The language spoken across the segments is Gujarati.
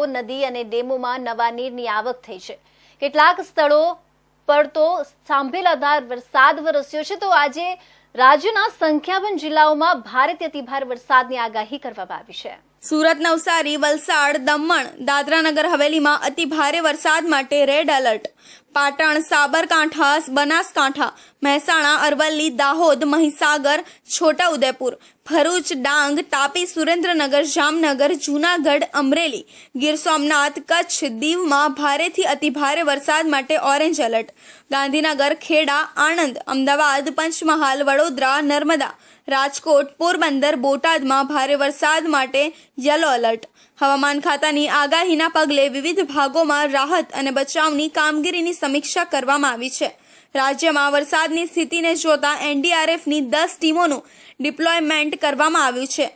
તળાવો, નદી અને ડેમોમાં નવા નીરની આવક થઈ છે। કેટલાક સ્થળો પર તો સાંભેલાધાર વરસાદ વરસ્યો છે। તો આજે રાજ્યના સંખ્યાબંધ જિલ્લાઓમાં ભારેથી અતિભારે વરસાદની આગાહી કરવામાં આવી છે। સુરત, નવસારી, વલસાડ, દમણ, દાદરા નગર હવેલીમાં અતિભારે વરસાદ માટે રેડ એલર્ટ। પાટણ, સાબરકાંઠા, બનાસકાંઠા, મહેસાણા, અરવલ્લી, દાહોદ, મહીસાગર, છોટાઉદેપુર, ભરૂચ, ડાંગ, તાપી, સુરેન્દ્રનગર, જામનગર, જૂનાગઢ, અમરેલી, ગીર સોમનાથ, કચ્છ, દીવમાં ભારેથી અતિભારે વરસાદ માટે ઓરેન્જ એલર્ટ। ગાંધીનગર, ખેડા, આણંદ, અમદાવાદ, પંચમહાલ, વડોદરા, નર્મદા, રાજકોટ, પોરબંદર, બોટાદમાં ભારે વરસાદ માટે યલો એલર્ટ। હવામાન ખાતાની આગાહીના પગલે વિવિધ ભાગોમાં રાહત અને બચાવની કામગીરીની સમીક્ષા કરવામાં આવી છે। રાજ્યમાં વરસાદની સ્થિતિને જોતા એનડીઆરએફની 10 ટીમોનું ડિપ્લોયમેન્ટ કરવામાં આવ્યું છે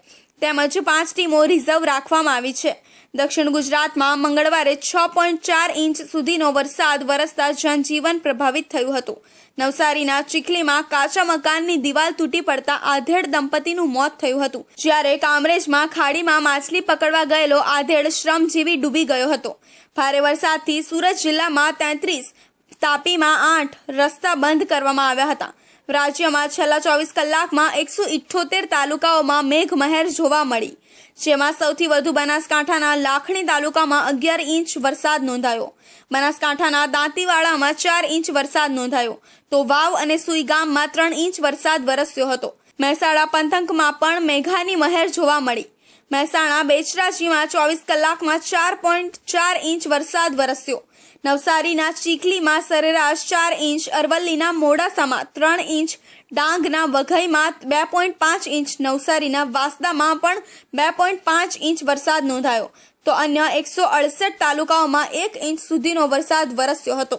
તેમજ 5 ટીમો રિઝર્વ રાખવામાં આવી છે। દક્ષિણ ગુજરાતમાં મંગળવારે 6.4 ઇંચ સુધીનો વરસાદ વરસતા જનજીવન પ્રભાવિત થયું હતું। નવસારીના ચીખલીમાં કાચા મકાનની દિવાલ તૂટી પડતા આધેડ દંપતીનું મોત થયું હતું, જ્યારે કામરેજમાં ખાડીમાં માછલી પકડવા ગયેલો આધેડ શ્રમજીવી ડૂબી ગયો હતો। ભારે વરસાદથી સુરત જિલ્લામાં 33, તાપીમાં 8 રસ્તા બંધ કરવામાં આવ્યા હતા। રાજ્યમાં છેલ્લા 24 કલાકમાં 178 તાલુકાઓમાં મેઘમહેર જોવા મળી, જેમાં સૌથી વધુ બનાસકાંઠાના લાખણી તાલુકામાં 11 ઇંચ વરસાદ નોંધાયો। બનાસકાંઠાના દાંતીવાડામાં 4 ઇંચ વરસાદ નોંધાયો તો વાવ અને સુઈગામમાં 3 ઇંચ વરસાદ વરસ્યો હતો। મહેસાણા પંથકમાં પણ મેઘાની મહેર જોવા મળી। મહેસાણા બેચરાજીમાં 24 કલાકમાં 4.4 ઇંચ વરસાદ વરસ્યો। નવસારીના ચીખલીમાં સરેરાશ 4 ઇંચ, અરવલ્લીના મોડાસામાં 3 ઇંચ, ડાંગના વઘઈમાં 2.5 ઇંચ, નવસારીના વાસદામાં પણ 2.5 ઇંચ વરસાદ નોંધાયો તો અન્ય 168 તાલુકાઓમાં 1 ઇંચ સુધીનો વરસાદ વરસ્યો હતો।